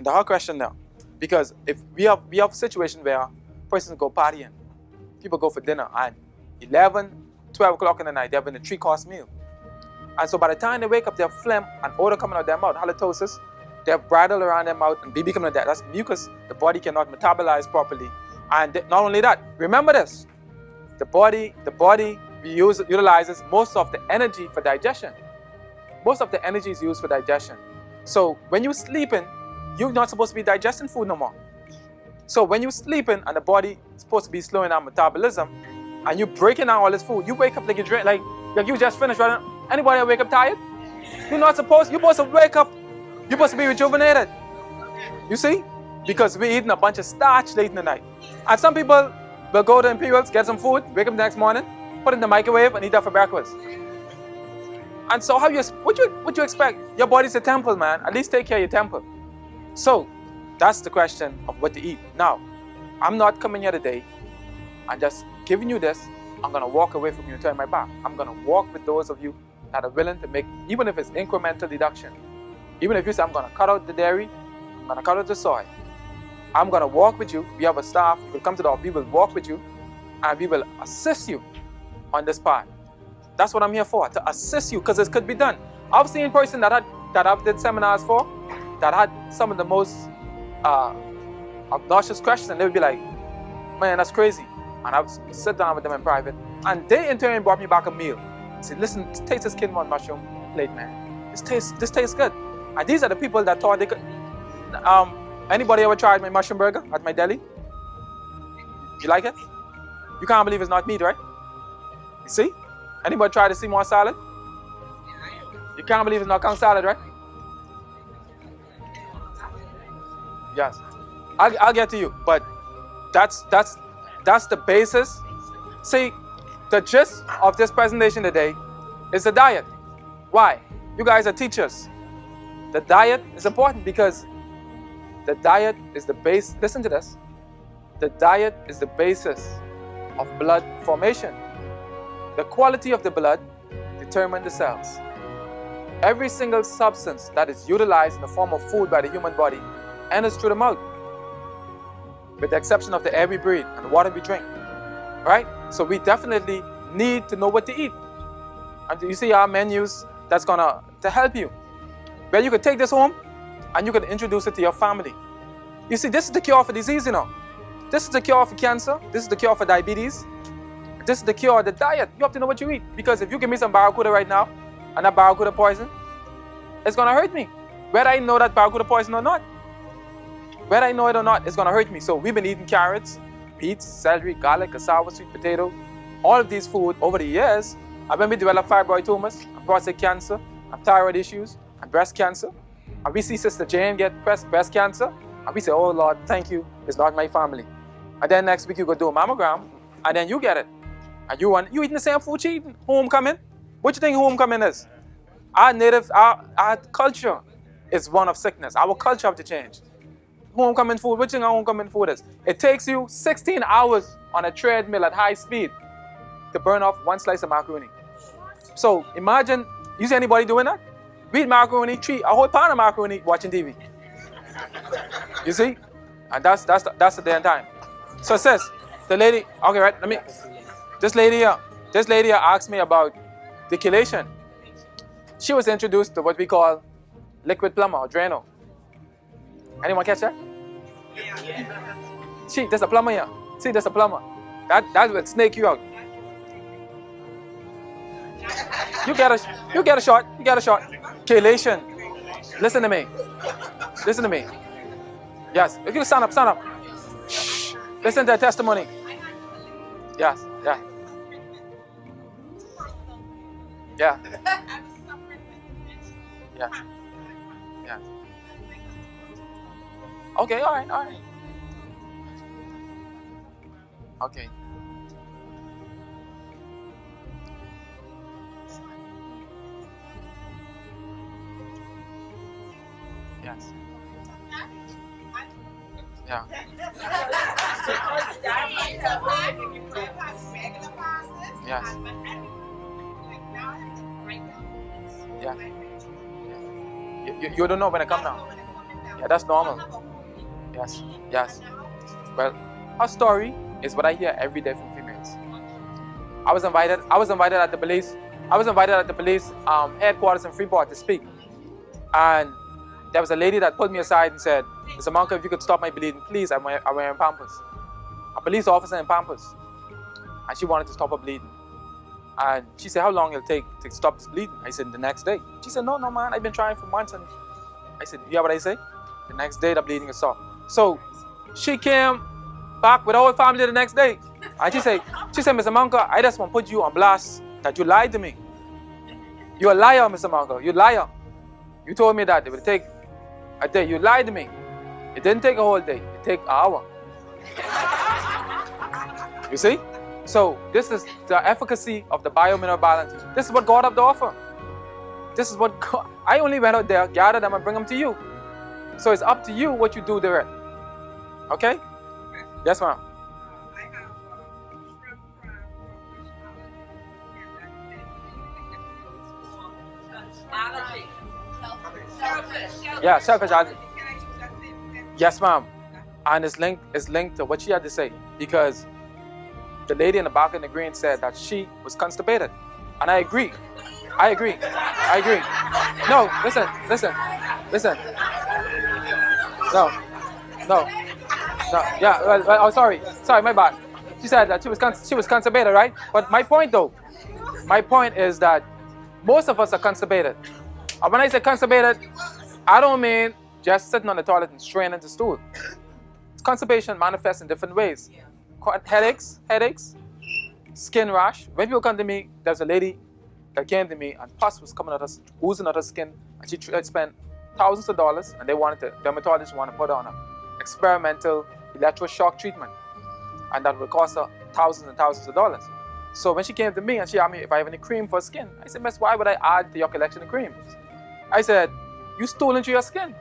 her question now. Because if we have a situation where persons go partying, people go for dinner, and 11, 12 o'clock in the night, they're having a 3-course meal. And so by the time they wake up, they have phlegm and odor coming out of their mouth, halitosis, they have bridle around their mouth, and BB coming out of that. That's mucus the body cannot metabolize properly. And not only that, remember this, the body utilizes most of the energy for digestion. Most of the energy is used for digestion. So when you're sleeping, you're not supposed to be digesting food no more. So when you're sleeping and the body is supposed to be slowing down metabolism, and you're breaking down all this food, you wake up like you drink, like you just finished right now. Anybody wake up tired? You're supposed to wake up, you're supposed to be rejuvenated. You see? Because we're eating a bunch of starch late in the night. And some people will go to Imperials, get some food, wake up the next morning, put it in the microwave and eat that for breakfast. And so what you expect? Your body's a temple, man. At least take care of your temple. So that's the question of what to eat. Now, I'm not coming here today and just giving you this. I'm going to walk away from you and turn my back. I'm going to walk with those of you that are willing to make, even if it's incremental deduction. Even if you say, I'm going to cut out the dairy, I'm going to cut out the soy. I'm going to walk with you. We have a staff. You will come to the office. We will walk with you and we will assist you on this part. That's what I'm here for, to assist you, because this could be done. I've seen person that I've did seminars for that had some of the most obnoxious questions, and they would be like, man, that's crazy. And I would sit down with them in private, and they in turn brought me back a meal. I said, listen, taste this quinoa mushroom plate, man. This tastes good. And these are the people that thought they could. Anybody ever tried my mushroom burger at my deli? You like it? You can't believe it's not meat, right? You see? Anybody try the sea moss salad? You can't believe it's not conch salad, right? Yes. I'll get to you, but that's the basis. See, the gist of this presentation today is the diet. Why? You guys are teachers. The diet is important because the diet is the base. Listen to this. The diet is the basis of blood formation. The quality of the blood determines the cells. Every single substance that is utilized in the form of food by the human body enters through the mouth, with the exception of the air we breathe and the water we drink. Right? So we definitely need to know what to eat. And you see our menus that's gonna help you. Where you could take this home and you could introduce it to your family. You see, this is the cure for disease, you know. This is the cure for cancer. This is the cure for diabetes. This is the cure, the diet. You have to know what you eat. Because if you give me some barracuda right now, and that barracuda poison, it's gonna hurt me. Whether I know that barracuda poison or not. Whether I know it or not, it's gonna hurt me. So we've been eating carrots, beets, celery, garlic, cassava, sweet potato, all of these food over the years. And when we develop fibroid tumors, and prostate cancer, and thyroid issues, and breast cancer, and we see Sister Jane get breast cancer, and we say, oh Lord, thank you, it's not my family. And then next week you go do a mammogram, and then you get it. And you eating the same food you eating, homecoming. What do you think homecoming is? Our culture is one of sickness. Our culture have to change. Homecoming food, what do you think homecoming food is? It takes you 16 hours on a treadmill at high speed to burn off one slice of macaroni. So imagine, you see anybody doing that? We eat macaroni, a whole pound of macaroni watching TV. You see? And that's the day and time. So it says, the lady, okay, right, this lady here asked me about the chelation. She was introduced to what we call Liquid plumber or Drano. Anyone catch that? See, there's a plumber here. See, there's a plumber. That will snake you out. You get a shot. You get a shot. Chelation. Listen to me. Listen to me. Yes. If you stand up, stand up. Shh. Listen to the testimony. Yes. Yeah. Yeah. Yeah. Yeah. Okay. All right. All right. Okay. Yes. Yeah. Yes. Yeah. You don't know when I come now. Yeah, that's normal. Yes. Yes. Well, her story is what I hear every day from females. I was invited at the police headquarters in Freeport to speak. And there was a lady that pulled me aside and said, Mr. Moncur, if you could stop my bleeding, please, I'm wearing Pampers. A police officer in Pampers. And she wanted to stop her bleeding. And she said, how long it'll take to stop this bleeding? I said, the next day. She said, no, man, I've been trying for months. And I said, you hear what I say? The next day, the bleeding is stopped. So she came back with her whole family the next day. And she said, Mr. Moncur, I just want to put you on blast that you lied to me. You're a liar, Mr. Moncur. You're a liar. You told me that it would take a day. You lied to me. It didn't take a whole day. It took an hour. You see? So this is the efficacy of the biomineral balance. This is what God have to offer. This is what God, I only went out there, gathered them and bring them to you. So it's up to you what you do there. Okay? Yes, ma'am. Yeah, selfish allergy. Yes, ma'am. And it's linked to what she had to say, because the lady in the back in the green said that she was constipated. And I agree. No, listen. No. Yeah, well, sorry, my bad. She said that she was constipated, right? But my point is that most of us are constipated. And when I say constipated, I don't mean just sitting on the toilet and straining the stool. Constipation manifests in different ways. Headaches, skin rash. When people come to me, there's a lady that came to me and pus was coming out of oozing out her skin, and she spent thousands of dollars, and dermatologists wanted to put her on an experimental electroshock treatment, and that would cost her thousands and thousands of dollars. So when she came to me and she asked me if I have any cream for skin, I said, Miss, why would I add to your collection of creams? I said, you stole into your skin.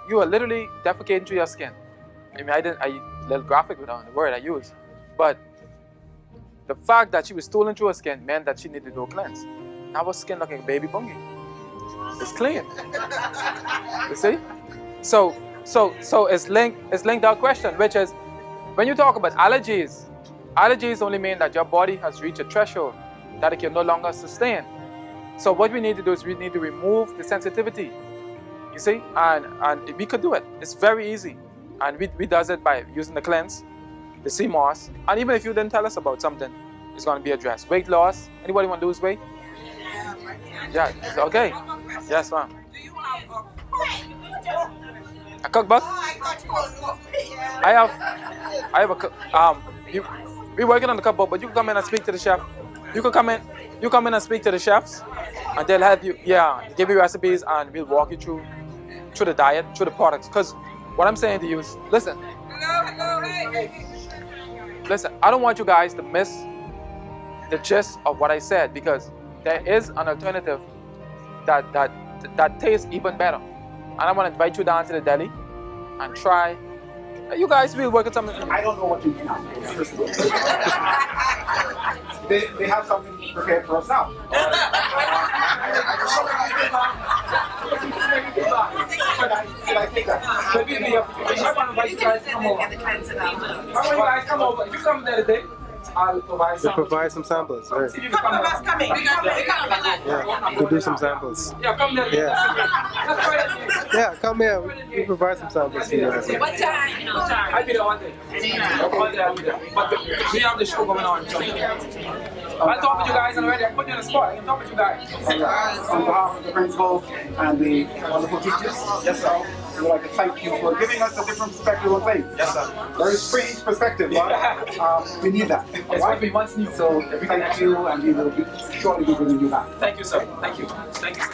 You are literally defecating through your skin. I mean, I a little graphic with the word I used, but the fact that she was stolen through her skin meant that she needed to do a cleanse. Now her skin looking like a baby bungie. It's clean. You see? So it's linked to our question, which is, when you talk about allergies only mean that your body has reached a threshold that it can no longer sustain. So what we need to do is we need to remove the sensitivity. You see? And we could do it. It's very easy. And we does it by using the cleanse, the sea moss, and even if you didn't tell us about something, it's going to be addressed. Weight loss. Anybody want to lose weight? Yeah. Okay. Yes, ma'am. Do you have a cookbook? I have a we're working on the cookbook, but you can come in and speak to the chef. You come in and speak to the chefs, and they'll help you. Yeah, give you recipes, and we'll walk you through the diet, through the products. Because what I'm saying to you is, listen. Listen, I don't want you guys to miss the gist of what I said, because there is an alternative that tastes even better. And I want to invite you down to the Deli and try. You guys will work at something. I don't know what you do. They have something prepared for us now. Should I take that? Maybe I want to invite you guys to come over. I want you guys to come over. If you come there today, I'll provide They some. provide some samples, right? See if you can come What's coming? Yeah, you could do some samples. Yeah, come there. Yeah. Let's try it. Yeah, come here. We provide some samples for you guys. What time? I'll be there one day. One day I'll be there. But we have the show going on. So. I'll talk with you guys already. I'll put you on the spot. I can talk with you guys. On behalf of the principal and the wonderful teachers, yes, sir, we would like to thank you for giving us a different perspective on things. Yes, sir. Very strange perspective, but we need that. It's going to be months new. So thank you, and we will surely be bringing you back. Thank you, sir. Thank you. Thank you.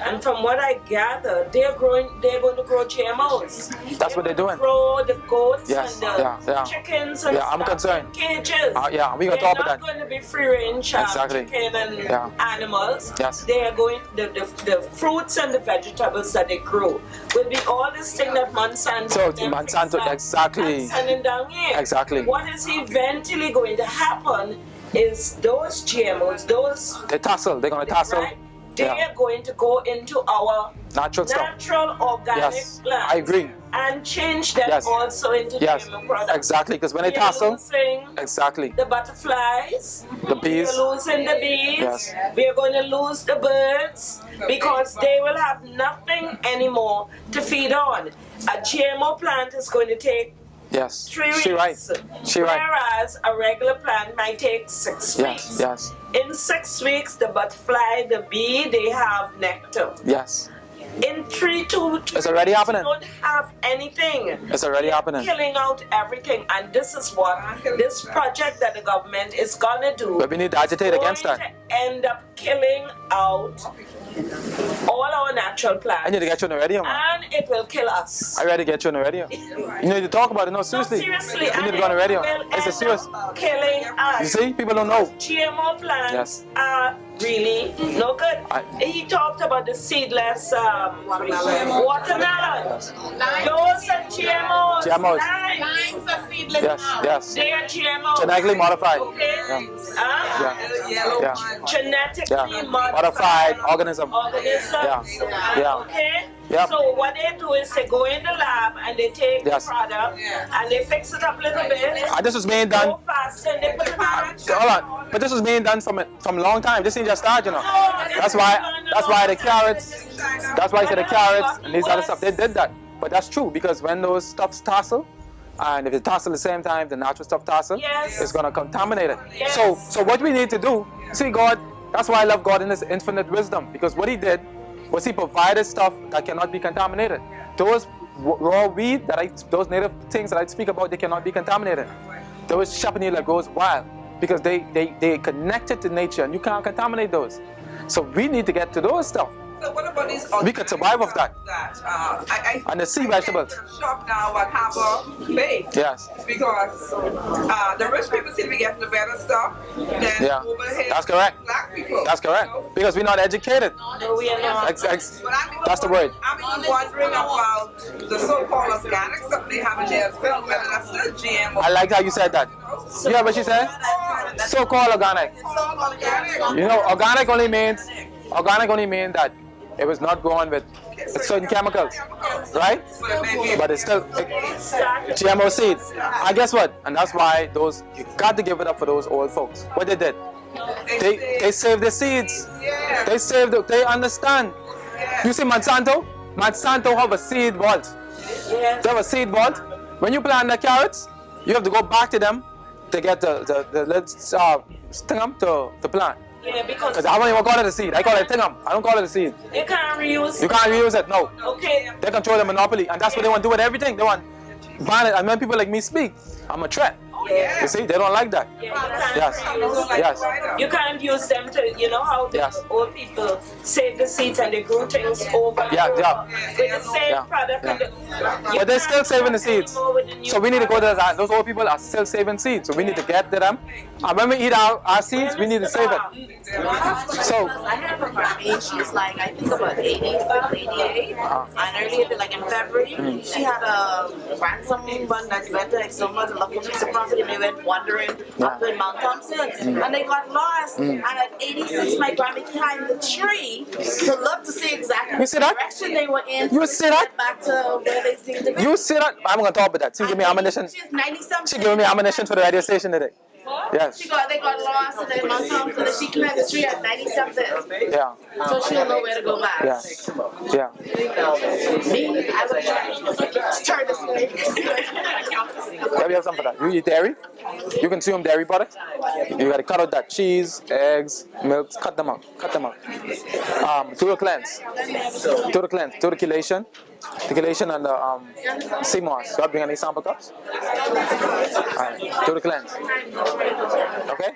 And from what I gather, they're going to grow GMOs. That's what they're doing. Grow the goats Yes, and the chickens and I'm stuff concerned. in cages. Yeah, we're gonna talk about that. They're not going to be free range Exactly. chicken and animals. Yes. They are going the fruits and the vegetables that they grow will be all this thing that Monsanto. So Monsanto, exactly. And sending down here. Exactly. What is eventually going to happen is those GMOs, They tussle. They're gonna tussle. right? They are going to go into our Natural stuff. natural organic Yes, plants. I agree. And change them Yes. also into Yes, GMO products. exactly. Because when they We are tussle, losing exactly. the butterflies, The bees. we are losing the bees, Yes. we are going to lose the birds because they will have nothing anymore to feed on. A GMO plant is going to take Yes. 3 weeks, She right. She right. whereas a regular plant might take 6 Yes. weeks. Yes. In 6 weeks, the butterfly, the bee, they have nectar. Yes. In 3 to 2 It's already happening. don't have anything. It's already happening. Killing out everything, and this is what this project that the government is gonna do. But we need to agitate against going that. to end up killing out all our natural I plants, need to get you on the radio, man. and it will kill us. I ready to get you on the radio. You need to talk about it. No, seriously. Seriously, You need and to go on the radio. it will It's a end serious. up killing us. You see, people don't know. GMO plants Yes. are really no good. He talked about the seedless watermelon. Those are GMOs. GMOs. Lines are seedless. Yes. Yes. They are GMOs. Genetically modified. Okay. Yeah. Genetically Modified organism. organisms. Yeah. Okay. Yep. So what they do is they go in the lab and they take Yes. the product and they fix it up a little bit. And this was being done. Go fast and they put it on. Hold on. But this was being done from a long time. This ain't just start, you know. That's why the carrots. That's why I said the carrots and these other stuff. They did that. But that's true because when those stuffs tussle, and if they tussle at the same time, the natural stuff tussle, Yes. it's gonna contaminate it. Yes. So what we need to do, see God. That's why I love God in His infinite wisdom, because what He did was He provided stuff that cannot be contaminated. Those raw weed those native things that I speak about, they cannot be contaminated. Those Chapanese that goes wild because they connected to nature, and you can't contaminate those. So we need to get to those stuff. So what about these? We could survive off that. And the sea vegetables. Shop now at Harbor Bay. Yes. Because the rich people seem to be getting the better stuff than over here. That's correct. Black people. That's correct. Because we're not educated. No, we are not. That's the word. I'm even wondering about the so-called organic stuff they have in there as well, whether that's still GMO. I like how you said that. You heard what she said? So-called organic. Organic. You know, organic only means that it was not grown with certain chemicals, right? But it's still GMO seed. And guess what? And that's why you got to give it up for those old folks. What they did, they saved the seeds. They understand. You see Monsanto have a seed vault. They have a seed vault. When you plant the carrots, you have to go back to them to get the stingum to plant. Yeah, because I don't even call it a seed. I call it a tingum. I don't call it a seed. you can't reuse. You can't reuse it. No. Okay. They control the monopoly, and that's what they want to do with everything. They want ban it. And when people like me speak, I'm a threat. Yeah. You see, they don't like that. Yeah, you can't Yes. reuse. Yes. You can't use them to, you know how the Yes. old people save the seeds and they grew things over and Yeah, over yeah. with the same Yeah, product. yeah. And you But they're still can't saving the do that seeds. anymore with the new So we need to go to products. those old people are still saving seeds. So we need to get to them. And when we eat our seeds, we need to save it. So I have a mommy, she's like, I think about 88. And earlier, like in February, she had a ransom one that's better, like someone lucky piece of property. yesterday. They went wandering up in Mount Thompson, and they got lost. And at 86, my grandma climbed the tree to look to see exactly the direction they were in. You see that? Back to where they seemed to be. You see that? I'm gonna talk about that. She gave me ammunition. She's 90-something. She gave me ammunition for the radio station today. Yes. They got lost and then Mount Thompson, and she climbed the tree at 90-something. Yeah. So she don't know where to go back. Yeah. Yeah. Me, I would try to turn this way. Yeah, we have some for that. You eat dairy? You consume dairy products? You gotta cut out that cheese, eggs, milk, cut them out. Cut them out. Through the cleanse. Through the cleanse. Through the chelation. The chelation and the sea moss. Do I bring any sample cups? Alright. Through the cleanse. Okay?